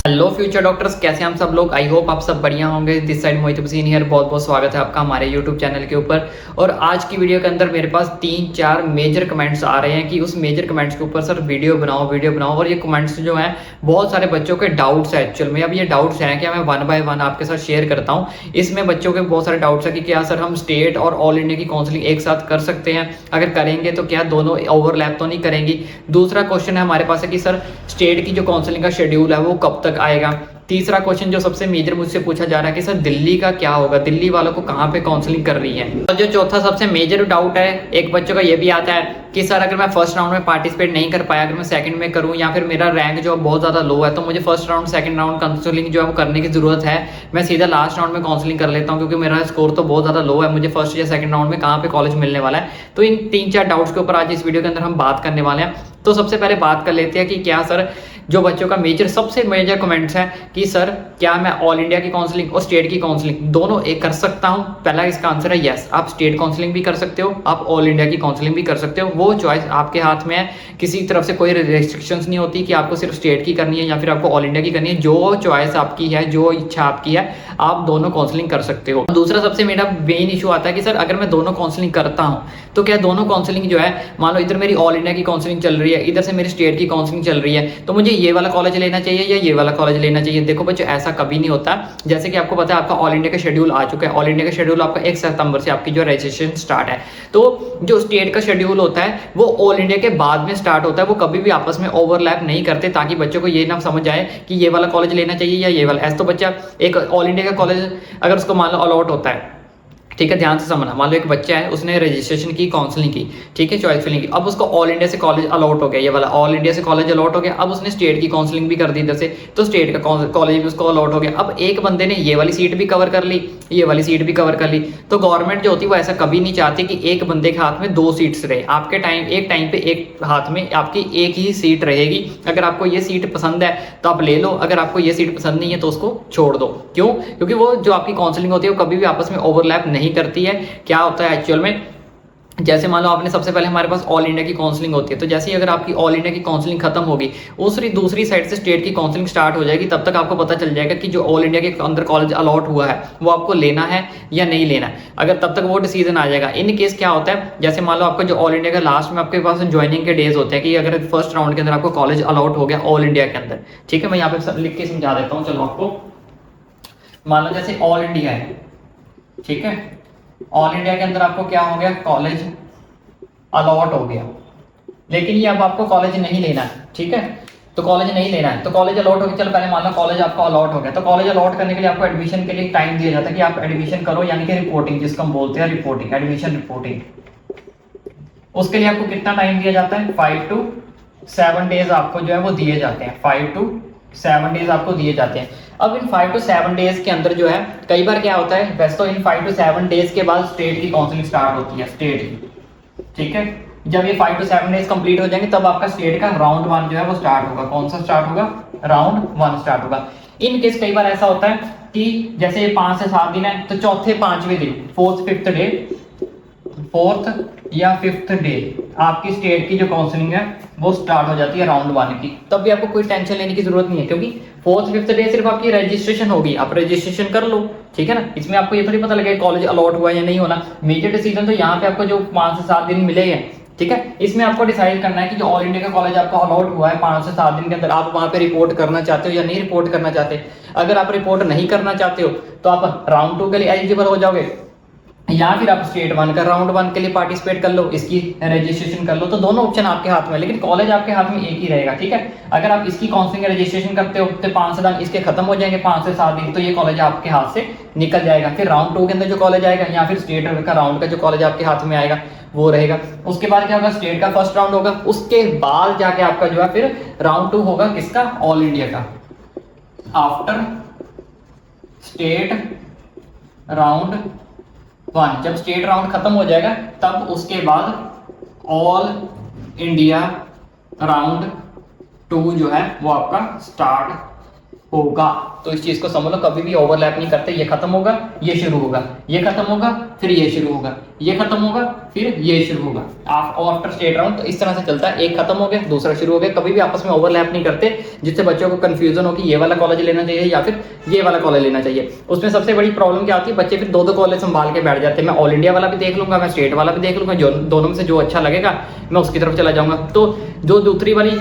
Hello future doctors, कैसे हैं हम सब लोग। आई होप आप सब बढ़िया होंगे। This side Mohit Hussain here. बहुत बहुत स्वागत है आपका हमारे यूट्यूब चैनल के ऊपर। और आज की वीडियो के अंदर मेरे पास 3-4 मेजर कमेंट्स आ रहे हैं कि उस मेजर कमेंट्स के ऊपर सर वीडियो बनाओ। और ये कमेंट्स जो हैं बहुत सारे बच्चों के डाउट्स है एक्चुअल में। अब ये डाउट्स हैं क्या, मैं वन बाय वन आपके साथ शेयर करता हूँ। इसमें बच्चों के बहुत सारे डाउट्स है कि क्या सर हम स्टेट और ऑल इंडिया की काउंसलिंग एक साथ कर सकते हैं, अगर करेंगे तो क्या दोनों ओवरलैप तो नहीं करेंगी। दूसरा क्वेश्चन है हमारे पास है कि सर स्टेट की जो काउंसलिंग का शेड्यूल है वो कब तक आएगा। तीसरा क्वेश्चन जो सबसे मेजर मुझसे पूछा जा रहा है कि सर दिल्ली का क्या होगा, दिल्ली वालों को कहाँ पे काउंसलिंग कर रही है। और जो चौथा सबसे मेजर डाउट है एक बच्चों का ये भी आता है कि सर अगर मैं फर्स्ट राउंड में पार्टिसिपेट नहीं कर पाया, अगर मैं सेकंड में करूं या फिर मेरा रैंक जो बहुत ज़्यादा लो है, तो मुझे first round second round counselling जो है वो करने की ज़रूरत है, मैं सीधा लास्ट राउंड में काउंसलिंग कर लेता हूं क्योंकि मेरा स्कोर तो बहुत ज़्यादा लो है, मुझे फर्स्ट या सेकंड राउंड में कहाँ पे कॉलेज मिलने वाला है। तो इन 3-4 डाउट्स के ऊपर आज इस वीडियो के अंदर हम बात करने वाले हैं। तो सबसे पहले बात कर लेते हैं कि क्या सर जो बच्चों का सबसे मेजर कमेंट्स है कि सर क्या मैं ऑल इंडिया की काउंसलिंग और स्टेट की काउंसलिंग दोनों एक कर सकता हूं। पहला इसका आंसर है यस, आप स्टेट काउंसलिंग भी कर सकते हो, आप ऑल इंडिया की काउंसलिंग भी कर सकते हो। वो चॉइस आपके हाथ में है, किसी तरफ से कोई रेस्ट्रिक्शंस नहीं होती कि आपको सिर्फ स्टेट की करनी है या फिर आपको ऑल इंडिया की करनी है। जो चॉइस आपकी है, जो इच्छा आपकी है, आप दोनों काउंसलिंग कर सकते हो। दूसरा सबसे मेरा मेन इशू आता है कि सर अगर मैं दोनों काउंसलिंग करता हूं तो क्या दोनों काउंसलिंग जो है, मान लो इधर मेरी ऑल इंडिया की काउंसलिंग चल रही है, इधर से मेरी स्टेट की काउंसलिंग चल रही है, तो मुझे ये वाला कॉलेज लेना चाहिए या ये वाला कॉलेज लेना चाहिए। देखो बच्चों, ऐसा कभी नहीं होता। जैसे कि आपको पता है आपका ऑल इंडिया का शेड्यूल आ चुका है। ऑल इंडिया का शेड्यूल आपका 1 सितंबर से आपकी जो रजिस्ट्रेशन स्टार्ट है। तो जो स्टेट का शेड्यूल होता है वो ऑल इंडिया के बाद में स्टार्ट होता है। वो कभी भी आपस में ओवरलैप नहीं करते, ताकि बच्चों को ये ना समझ आए कि ये वाला कॉलेज लेना चाहिए या ये वाला। ऐसा तो बच्चा एक ऑल इंडिया का कॉलेज अगर उसको मान लो अलॉट होता है, ठीक है, ध्यान से समझना। मान लो एक बच्चा है, उसने रजिस्ट्रेशन की, काउंसलिंग की, ठीक है, चॉइस फिलिंग की, अब उसको ऑल इंडिया से कॉलेज अलॉट हो गया, ये वाला ऑल इंडिया से कॉलेज अलॉट हो गया। अब उसने स्टेट की काउंसलिंग भी कर दी इधर से, तो स्टेट का कॉलेज भी उसको अलॉट हो गया। अब एक बंदे ने ये वाली सीट भी कवर कर ली, ये वाली सीट भी कवर कर ली। तो गवर्नमेंट जो होती है वो ऐसा कभी नहीं चाहती कि एक बंदे के हाथ में 2 सीट्स रहे। आपके एक टाइम पे एक हाथ में आपकी एक ही सीट रहेगी। अगर आपको ये सीट पसंद है तो आप ले लो, अगर आपको ये सीट पसंद नहीं है तो उसको छोड़ दो। क्यों? क्योंकि वो जो आपकी काउंसलिंग होती है वो कभी भी आपस में ओवरलैप नहीं करती है। क्या होता है एक्चुअल में, जैसे मान लो आपने सबसे पहले हमारे पास ऑल इंडिया की काउंसलिंग होती है, तो जैसे ही अगर आपकी ऑल इंडिया की काउंसलिंग खत्म होगी, दूसरी साइड से स्टेट की काउंसलिंग स्टार्ट हो जाएगी। तब तक आपको पता चल जाएगा कि जो ऑल इंडिया के अंदर कॉलेज अलॉट हुआ है वो आपको लेना है या नहीं लेना है। अगर तब तक वो डिसीजन आ जाएगा। इन केस क्या होता है, जैसे मान लो आपका जो ऑल इंडिया का लास्ट में आपके पास ज्वाइनिंग के डेज होते हैं कि अगर फर्स्ट राउंड के अंदर आपको कॉलेज अलॉट हो गया ऑल इंडिया के अंदर, ठीक है, मैं यहाँ पे सब लिख के समझा देता हूँ। चलो आपको मान लो जैसे ऑल इंडिया है, ठीक है, ऑल इंडिया के अंदर आपको क्या हो गया, कॉलेज अलॉट हो गया, लेकिन ये अब आपको कॉलेज नहीं लेना है, ठीक है, तो कॉलेज नहीं लेना है, तो कॉलेज अलॉट हो गया। चलो पहले मान लो कॉलेज आपका अलॉट हो गया, तो कॉलेज अलॉट करने के लिए आपको एडमिशन के लिए टाइम दिया जाता है कि आप एडमिशन करो, यानी कि रिपोर्टिंग जिसको हम बोलते हैं, रिपोर्टिंग, एडमिशन रिपोर्टिंग। उसके लिए आपको कितना टाइम दिया जाता है, 5 to 7 डेज आपको जो है वो दिए जाते हैं। 5 to 7 डेज आपको दिए जाते हैं। अब इन 5 to 7 डेज के अंदर जो है कई बार क्या होता है, वैसे तो इन 5 to 7 डेज के बाद स्टेट की काउंसलिंग स्टार्ट होती है, स्टेट की, ठीक है। जब ये 5 to 7 डेज कंप्लीट हो जाएंगे तब आपका स्टेट का राउंड 1 जो है वो स्टार्ट होगा। कौन सा स्टार्ट होगा, राउंड 1 स्टार्ट होगा। इन केस कई बार ऐसा होता है कि जैसे 5 से 7 दिन है, तो चौथे 5वें दिन, 4th 5th डे, 4th या 5th डे आपकी स्टेट की जो काउंसलिंग है वो स्टार्ट हो जाती है राउंड 1 की। तब भी आपको कोई टेंशन लेने की जरूरत नहीं है, क्योंकि 4th 5th डे सिर्फ आपकी रजिस्ट्रेशन होगी, आप रजिस्ट्रेशन कर लो, ठीक है ना। इसमें आपको ये थोड़ी पता लगेगा कॉलेज अलॉट हुआ या नहीं होना। मेजर डिसीजन तो यहाँ पे आपको जो 5 से 7 दिन मिले हैं, ठीक है, इसमें आपको डिसाइड करना है कि जो ऑल इंडिया का कॉलेज आपको अलॉट हुआ है 5 से 7 दिन के अंदर, आप वहां पे रिपोर्ट करना चाहते हो या नहीं रिपोर्ट करना चाहते। अगर आप रिपोर्ट नहीं करना चाहते हो तो आप राउंड 2 के लिए एलिजिबल हो जाओगे, या फिर आप स्टेट 1 का राउंड 1 के लिए पार्टिसिपेट कर लो, इसकी रजिस्ट्रेशन कर लो। तो दोनों ऑप्शन आपके हाथ में, लेकिन कॉलेज आपके हाथ में एक ही रहेगा, ठीक है। अगर आप इसकी काउंसलिंग रजिस्ट्रेशन करते हो तो 5 से 7 इसके खत्म हो जाएंगे, 5 से 7 दिन, तो ये कॉलेज आपके हाथ से निकल जाएगा। फिर राउंड 2 के अंदर जो कॉलेज आएगा या फिर स्टेट का राउंड का जो कॉलेज आपके हाथ में आएगा वो रहेगा। उसके बाद क्या होगा, स्टेट का फर्स्ट राउंड होगा, उसके बाद जाके आपका जो है फिर राउंड 2 होगा, किसका, ऑल इंडिया का। आफ्टर स्टेट राउंड 1, जब स्टेट राउंड खत्म हो जाएगा तब उसके बाद ऑल इंडिया राउंड 2 जो है वो आपका स्टार्ट होगा। तो इस चीज को समझ लो, कभी भी ओवरलैप नहीं करते। ये खत्म होगा, ये शुरू होगा, ये खत्म होगा, फिर ये शुरू होगा, ये खत्म होगा, फिर ये शुरू होगा आफ्टर स्टेट राउंड। तो इस तरह से चलता है, एक खत्म हो गया दूसरा शुरू हो गया। कभी भी आपस में ओवरलैप नहीं करते, जिससे बच्चों को कंफ्यूजन हो कि ये वाला कॉलेज लेना चाहिए या फिर ये वाला कॉलेज लेना चाहिए। उसमें सबसे बड़ी प्रॉब्लम क्या आती है, बच्चे फिर दो कॉलेज संभाल के बैठ जाते हैं। मैं ऑल इंडिया वाला भी देख लूंगा, मैं स्टेट वाला भी देख लूंगा, जो दोनों में से जो अच्छा लगेगा मैं उसकी तरफ चला जाऊंगा। तो जो दूसरी वाली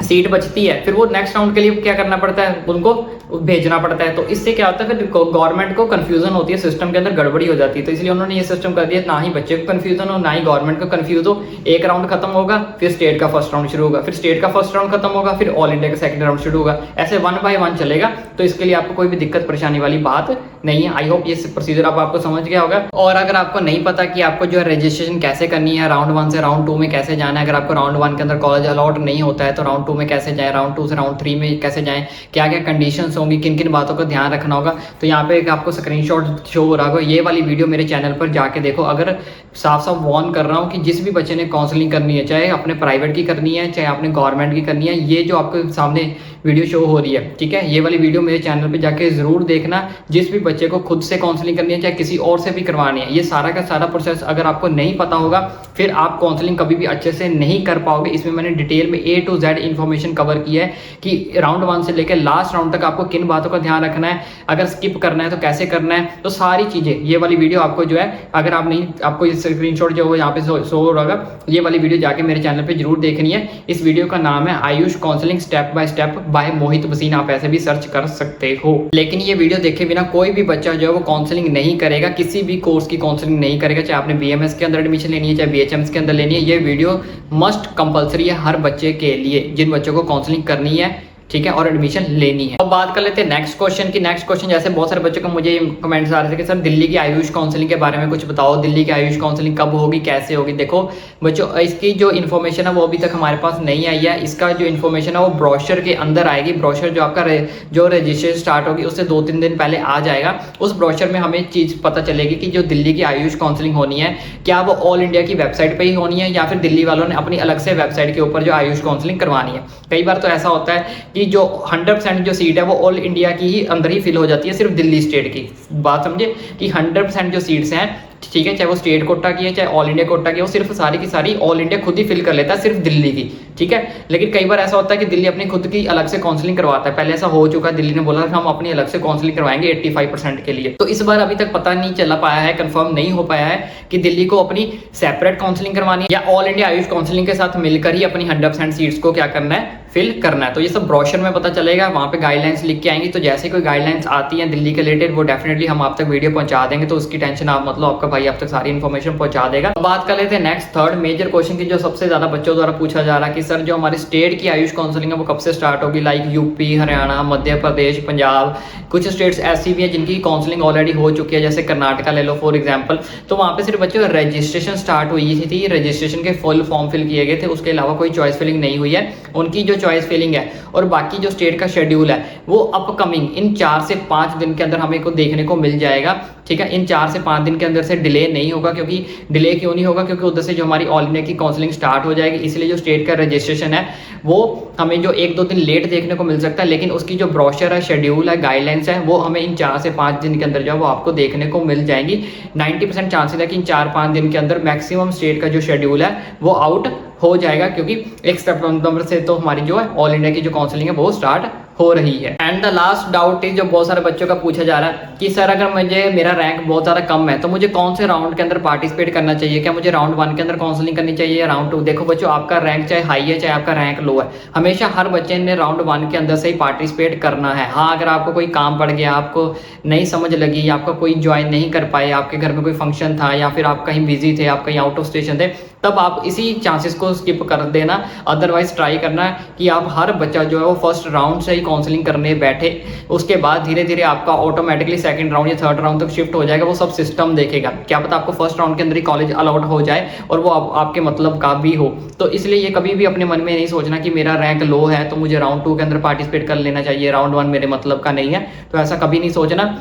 सीट बचती है, फिर वो नेक्स्ट राउंड के लिए क्या करना पड़ता है, उनको भेजना पड़ता है। तो इससे क्या होता है, फिर गवर्नमेंट को कंफ्यूजन होती है, सिस्टम के अंदर गड़बड़ी हो जाती है। तो इसलिए उन्होंने ये सिस्टम कर दिया, ना ही बच्चे को कंफ्यूजन हो, ना ही गवर्नमेंट को कंफ्यूज हो। एक राउंड खत्म होगा, फिर स्टेट का फर्स्ट राउंड शुरू होगा, फिर स्टेट का फर्स्ट राउंड खत्म होगा, फिर ऑल इंडिया का सेकंड राउंड शुरू होगा। ऐसे 1 बाय 1 चलेगा। तो इसके लिए आपको कोई भी दिक्कत परेशानी वाली बात नहीं है। आई होप ये प्रोसीजर आपको समझ गया होगा। और अगर आपको नहीं पता कि आपको जो है रजिस्ट्रेशन कैसे करनी है, राउंड 1 से राउंड 2 में कैसे जाना है, अगर आपको राउंड 1 के अंदर कॉलेज अलॉट नहीं होता है तो राउंड 2 में कैसे जाए, राउंड 2 से राउंड 3 में कैसे जाएं, क्या क्या कंडीशंस होंगी, किन किन बातों का ध्यान रखना होगा, तो यहाँ पे एक आपको स्क्रीनशॉट शो हो रहा होगा। ये वाली वीडियो मेरे चैनल पर जाके देखो। अगर साफ साफ वार्न कर रहा हूँ कि जिस भी बच्चे ने काउंसलिंग करनी है, चाहे अपने प्राइवेट की करनी है चाहे अपने गवर्नमेंट की करनी है, ये जो आपको सामने वीडियो शो हो रही है, ठीक है, ये वाली वीडियो मेरे चैनल पे जाके जरूर देखना। जिस भी बच्चे को खुद से काउंसलिंग करनी है चाहे किसी और से भी करवानी है, ये सारा का सारा प्रोसेस अगर आपको नहीं पता होगा फिर आप काउंसलिंग कभी भी अच्छे से नहीं कर पाओगे। इसमें मैंने डिटेल में A to Z information cover की है कि राउंड 1 से लेकर लास्ट राउंड तक आपको किन बातों का ध्यान रखना है, अगर स्किप करना है तो कैसे करना है। तो सारी चीजें ये वाली वीडियो आपको जो है, अगर आप नहीं, आपको स्क्रीनशॉट जो है यहाँ पे शो हो रहा होगा, ये वाली वीडियो जाके मेरे चैनल पे जरूर देखनी है। इस वीडियो का नाम है AYUSH counselling step by step by Mohit Bhasin. आप ऐसे भी सर्च कर सकते हो। लेकिन ये वीडियो देखे बिना कोई भी बच्चा जो है वो काउंसलिंग नहीं करेगा, किसी भी कोर्स की काउंसलिंग नहीं करेगा, चाहे आपने BMS के अंदर एडमिशन लेनी है चाहे BHMS के अंदर लेनी है। ये वीडियो मस्ट कंपलसरी है हर बच्चे के लिए, जिन बच्चों को काउंसलिंग करनी है, ठीक है, और एडमिशन लेनी है। अब बात कर लेते हैं नेक्स्ट क्वेश्चन की। नेक्स्ट क्वेश्चन, जैसे बहुत सारे बच्चों को मुझे कमेंट्स आ रहे थे कि सर दिल्ली की आयुष काउंसलिंग के बारे में कुछ बताओ, दिल्ली की आयुष काउंसलिंग कब होगी, कैसे होगी। देखो बच्चों, इसकी जो इन्फॉर्मेशन है वो अभी तक हमारे पास नहीं आई है। इसका जो इन्फॉर्मेशन है वो ब्रोशर के अंदर आएगी। ब्रोशर जो आपका जो रजिस्ट्रेशन स्टार्ट होगी उससे 2-3 दिन पहले आ जाएगा। उस ब्रोशर में हमें चीज़ पता चलेगी कि जो दिल्ली की आयुष काउंसलिंग होनी है, क्या वो ऑल इंडिया की वेबसाइट पर ही होनी है या फिर दिल्ली वालों ने अपनी अलग से वेबसाइट के ऊपर जो आयुष काउंसलिंग करवानी है। कई बार तो ऐसा होता है कि जो 100% जो सीट है वो ऑल इंडिया की ही अंदर ही फिल हो जाती है, सिर्फ दिल्ली स्टेट की। बात समझे कि 100% जो सीट्स हैं, ठीक है, चाहे वो स्टेट कोटा की है चाहे ऑल इंडिया कोटा की है, वो सिर्फ सारी की सारी ऑल इंडिया खुद ही फिल कर लेता है, सिर्फ दिल्ली की, ठीक है। लेकिन कई बार ऐसा होता है कि दिल्ली अपनी खुद की अलग से काउंसलिंग करवाता है। पहले ऐसा हो चुका है, दिल्ली ने बोला हम अपनी अलग से काउंसलिंग करवाएंगे 85% के लिए। तो इस बार अभी तक पता नहीं चला पाया है, कंफर्म नहीं हो पाया है कि दिल्ली को अपनी सेपरेट काउंसलिंग करवानी है या ऑल इंडिया आयुष काउंसलिंग के साथ मिलकर ही अपनी 100% सीट्स को क्या करना है, फिल करना है। तो ये सब ब्रोशर में पता चलेगा, वहाँ पे गाइडलाइंस लिख के आएंगी। तो जैसे कोई गाइडलाइंस आती है दिल्ली के रिलेटेड, वो डेफिनेटली हम आप तक वीडियो पहुंचा देंगे। तो उसकी टेंशन आप मतलब, आपका भाई आप तक सारी इन्फॉर्मेशन पहुंचा देगा। अब बात कर लेते हैं नेक्स्ट थर्ड मेजर क्वेश्चन की, जो सबसे ज्यादा बच्चों द्वारा पूछा जा रहा है कि सर जो हमारी स्टेट की आयुष काउंसलिंग है वो कब से स्टार्ट होगी। लाइक यूपी, हरियाणा, मध्य प्रदेश, पंजाब, कुछ स्टेट्स ऐसी भी है जिनकी काउंसलिंग ऑलरेडी हो चुकी है, जैसे कर्नाटका ले लो फॉर एग्जाम्पल। तो वहाँ पे सिर्फ बच्चों रजिस्ट्रेशन स्टार्ट हुई थी, रजिस्ट्रेशन के फुल फॉर्म फिल किए गए थे, उसके अलावा कोई चॉइस फिलिंग नहीं हुई है। उनकी जो चॉइस फिलिंग है और बाकी जो स्टेट का शेड्यूल है वो अपकमिंग इन 4 से 5 दिन के अंदर हमें को देखने को मिल जाएगा, ठीक है। इन 4 से 5 दिन के अंदर से डिले नहीं होगा, क्योंकि डिले क्यों नहीं होगा, क्योंकि उधर से जो हमारी ऑल इंडिया की काउंसलिंग स्टार्ट हो जाएगी। इसलिए जो स्टेट का रजिस्ट्रेशन है वो हमें जो 1-2 दिन लेट देखने को मिल सकता है, लेकिन उसकी जो ब्रोशर है, शेड्यूल है, गाइडलाइंस है, वो हमें इन 4 से 5 दिन के अंदर जो है वो आपको देखने को मिल जाएंगी। 90% चांसेस है कि इन 4-5 दिन के अंदर मैक्सिमम स्टेट का जो शेड्यूल है वो आउट हो जाएगा, क्योंकि 1 सितंबर से तो हमारी जो है ऑल इंडिया की जो काउंसलिंग है वो स्टार्ट हो रही है। And the last doubt is, जो बहुत सारे बच्चों का पूछा जा रहा है कि सर अगर मुझे मेरा रैंक बहुत ज़्यादा कम है तो मुझे कौन से राउंड के अंदर पार्टिसिपेट करना चाहिए, क्या मुझे राउंड 1 के अंदर काउंसलिंग करनी चाहिए या राउंड 2। देखो बच्चों, आपका रैंक चाहे हाई है चाहे आपका रैंक लो है, हमेशा हर बच्चे ने राउंड 1 के अंदर से ही पार्टिसिपेट करना है। हाँ, अगर आपको कोई काम पड़ गया, आपको नहीं समझ लगी, आपका कोई ज्वाइन नहीं कर पाए, आपके घर में कोई फंक्शन था या फिर आप कहीं बिजी थे, आप कहीं आउट ऑफ स्टेशन थे, तब आप इसी चांसेस को स्किप कर देना। अदरवाइज ट्राई करना कि आप हर बच्चा जो है वो फर्स्ट राउंड से ही काउंसलिंग करने बैठे, उसके बाद धीरे धीरे आपका ऑटोमेटिकली सेकंड राउंड या थर्ड राउंड तक शिफ्ट हो जाएगा। वो सब सिस्टम देखेगा, क्या पता आपको फर्स्ट राउंड के अंदर ही कॉलेज अलॉट हो जाए और वो आपके मतलब का भी हो। तो इसलिए ये कभी भी अपने मन में नहीं सोचना कि मेरा रैंक लो है तो मुझे राउंड 2 के अंदर पार्टिसिपेट कर लेना चाहिए, राउंड 1 मेरे मतलब का नहीं है, तो ऐसा कभी नहीं सोचना।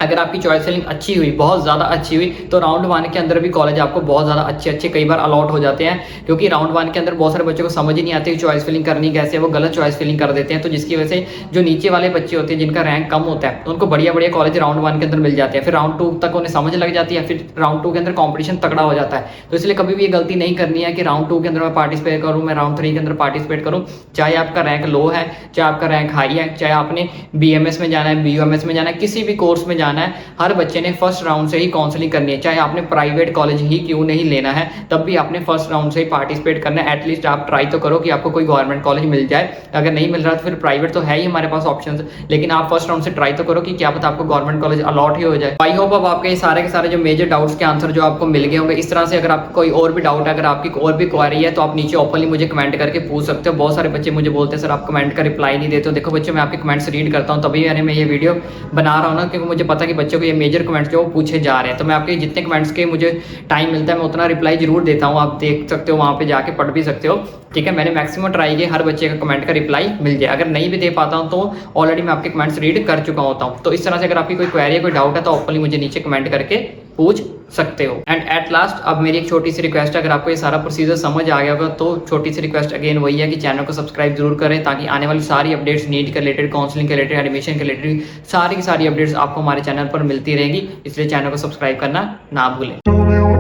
अगर आपकी चॉइस फिलिंग अच्छी हुई, बहुत ज़्यादा अच्छी हुई, तो राउंड 1 के अंदर भी कॉलेज आपको बहुत ज़्यादा अच्छे कई बार अलॉट हो जाते हैं, क्योंकि राउंड 1 के अंदर बहुत सारे बच्चों को समझ ही नहीं आती कि चॉइस फिलिंग करनी कैसे है, वो गलत चॉइस फिलिंग कर देते हैं। तो जिसकी वजह से जो नीचे वाले बच्चे होते हैं जिनका रैंक कम होता है, उनको बढ़िया कॉलेज राउंड 1 के अंदर मिल जाते हैं, फिर राउंड 2 तक उन्हें समझ लग जाती है, फिर राउंड 2 के अंदर कॉम्पिटिशन तगड़ा हो जाता है। तो इसलिए कभी भी ये गलती नहीं करनी है कि राउंड 2 के अंदर मैं पार्टिसिपेट करूँ, मैं राउंड 3 के अंदर पार्टिसिपेट करूँ। चाहे आपका रैंक लो है, चाहे आपका रैंक हाई है, चाहे आपने BMS में जाना है, BUMS में जाना है, किसी भी कोर्स में जाना है, हर बच्चे ने फर्स्ट राउंड से ही काउंसलिंग करनी है। चाहे आपने प्राइवेट कॉलेज ही क्यों नहीं लेना है, तब भी आपने फर्स्ट राउंड से ही पार्टिसिपेट करना है। एटलीस्ट आप ट्राई तो करो कि आपको कोई गवर्नमेंट कॉलेज मिल जाए। अगर नहीं मिल रहा तो फिर प्राइवेट तो है ही हमारे पास ऑप्शन, लेकिन आप फर्स्ट राउंड से ट्राई तो करो कि क्या पता आपको गवर्नमेंट कॉलेज अलॉट ही हो जाए। आई होप अब आपके सारे के सारे जो मेजर डाउट्स के आंसर जो आपको मिल गए होंगे। इस तरह से अगर आपको कोई और भी डाउट है, अगर आपकी और भी क्वेरी है, तो आप नीचे ओपनली मुझे कमेंट करके पूछ सकते हो। बहुत सारे बच्चे मुझे बोलते हैं सर आप कमेंट का रिप्लाई नहीं देते हो। देखो बच्चे, मैं आपके कमेंट्स रीड करता हूँ, तभी मैं ये वीडियो बना रहा हूँ ना, क्योंकि मुझे पता है कि बच्चों को ये मेजर कमेंट्स जो पूछे जा रहे हैं। तो मैं आपके जितने कमेंट्स के मुझे टाइम मिलता है, मैं उतना रिप्लाई जरूर देता हूँ। आप देख सकते हो, वहाँ पे जाके पढ़ भी सकते हो। ठीक है, मैंने मैक्सिमम ट्राई किया हर बच्चे का कमेंट का रिप्लाई मिल जाए। अगर नहीं भी दे पाता हूँ तो ऑलरेडी मैं आपके कमेंट्स रीड कर चुका होता हूँ। तो इस तरह से अगर आपकी कोई क्वेरी है, कोई डाउट है, तो ओपनली मुझे नीचे कमेंट करके पूछ सकते हो। एंड एट लास्ट अब मेरी एक छोटी सी रिक्वेस्ट है, अगर आपको ये सारा प्रोसीजर समझ आ गया होगा तो छोटी सी रिक्वेस्ट अगेन वही है कि चैनल को सब्सक्राइब जरूर करें, ताकि आने वाली सारी अपडेट्स नीट के रिलेटेड, काउंसलिंग के रिलेटेड, एडमिशन के रिलेटेड सारी की सारी अपडेट्स आपको हमारे चैनल पर मिलती रहेंगी। इसलिए चैनल को सब्सक्राइब करना ना भूलें।